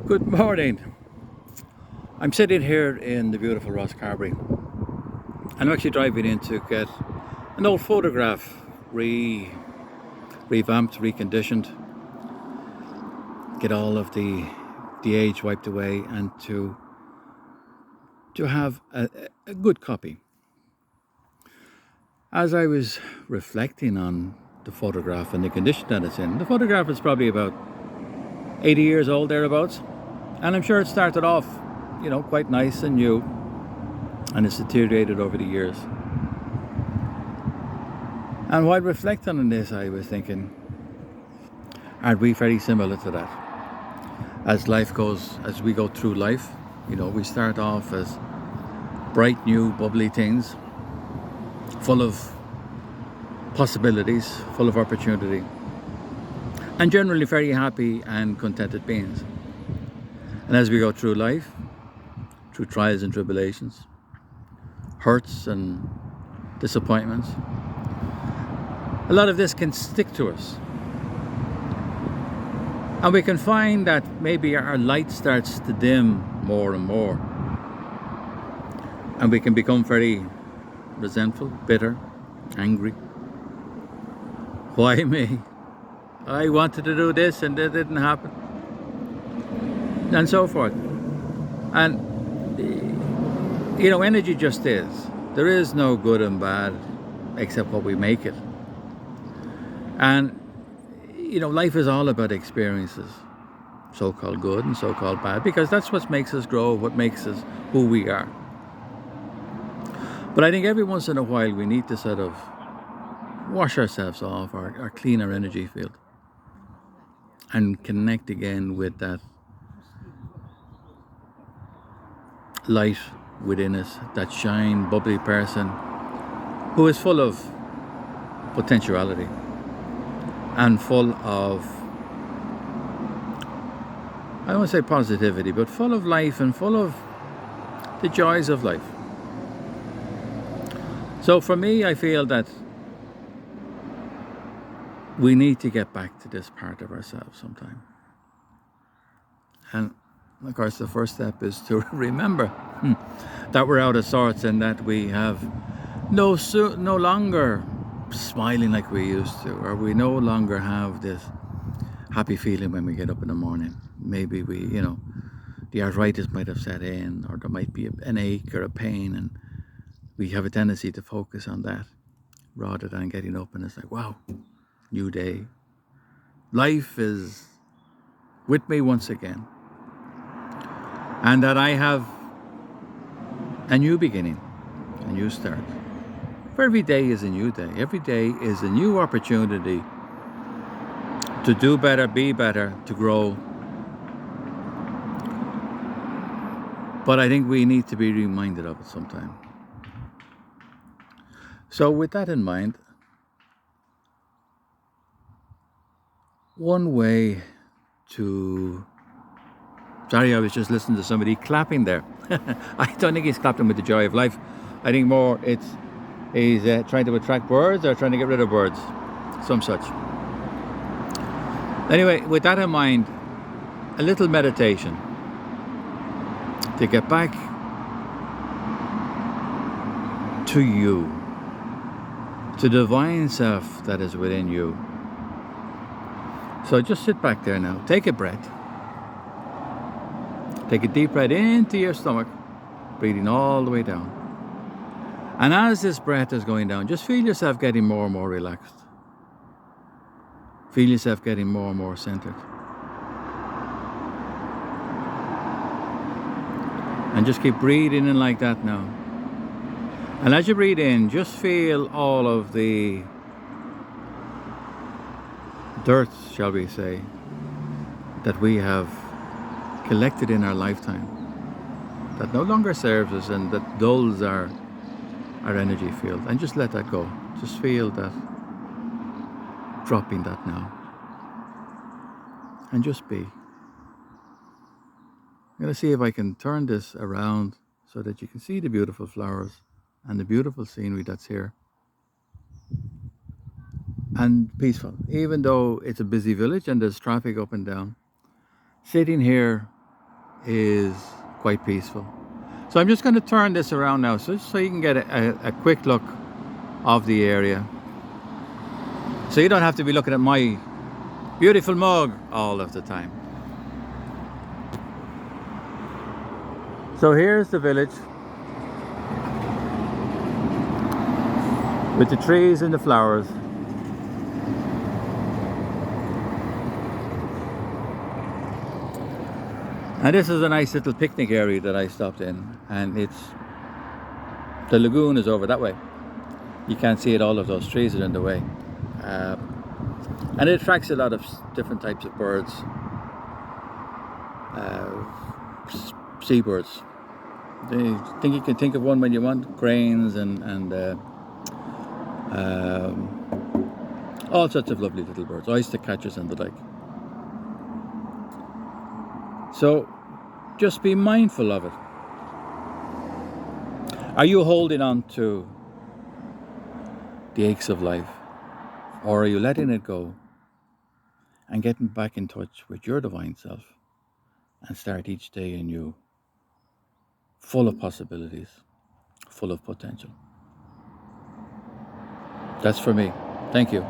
Good morning. I'm sitting here in the beautiful Rosscarbery. I'm actually driving in to get an old photograph revamped, reconditioned, get all of the age wiped away, and to have a good copy. As I was reflecting on the photograph and the condition that it's in, the photograph is probably about 80 years old thereabouts, and I'm sure it started off, quite nice and new, and it's deteriorated over the years. And while reflecting on this, I was thinking, aren't we very similar to that? As we go through life, we start off as bright, new, bubbly things, full of possibilities, full of opportunity, and generally very happy and contented beings. And as we go through life, through trials and tribulations, hurts and disappointments, a lot of this can stick to us. And we can find that maybe our light starts to dim more and more. And we can become very resentful, bitter, angry. Why me? I wanted to do this and it didn't happen. And so forth. And, energy just is. There is no good and bad except what we make it. And life is all about experiences, so-called good and so-called bad, because that's what makes us grow, what makes us who we are. But I think every once in a while we need to sort of wash ourselves off or clean our energy field and connect again with that light within us, that shine, bubbly person who is full of potentiality and full of, I don't want to say positivity, but full of life and full of the joys of life. So for me, I feel that we need to get back to this part of ourselves sometime. And of course, the first step is to remember that we're out of sorts and that we have no longer smiling like we used to, or we no longer have this happy feeling when we get up in the morning. Maybe the arthritis might have set in, or there might be an ache or a pain, and we have a tendency to focus on that rather than getting up and it's like, wow, new day. Life is with me once again. And that I have a new beginning, a new start. For every day is a new day. Every day is a new opportunity to do better, be better, to grow. But I think we need to be reminded of it sometime. So with that in mind, one way to... Sorry, I was just listening to somebody clapping there. I don't think he's clapping with the joy of life. I think more he's trying to attract birds or trying to get rid of birds. Some such. Anyway, with that in mind, a little meditation to get back to you, to the divine self that is within you. So just sit back there now. Take a breath. Take a deep breath into your stomach, breathing all the way down. And as this breath is going down, just feel yourself getting more and more relaxed. Feel yourself getting more and more centered. And just keep breathing in like that now. And as you breathe in, just feel all of the dirt, shall we say, that we have collected in our lifetime, that no longer serves us and that dulls our energy field. And just let that go. Just feel that, dropping that now. And just be. I'm going to see if I can turn this around so that you can see the beautiful flowers and the beautiful scenery that's here. And peaceful. Even though it's a busy village and there's traffic up and down, sitting here is quite peaceful. So I'm just going to turn this around now so you can get a quick look of the area. So you don't have to be looking at my beautiful mug all of the time. So here's the village with the trees and the flowers. And this is a nice little picnic area that I stopped in, and the lagoon is over that way. You can't see it, all of those trees are in the way. And it attracts a lot of different types of birds, seabirds. I think you can think of one when you want, cranes and all sorts of lovely little birds, oyster catchers and the like. So just be mindful of it. Are you holding on to the aches of life, or are you letting it go and getting back in touch with your divine self and start each day anew, full of possibilities, full of potential? That's for me. Thank you.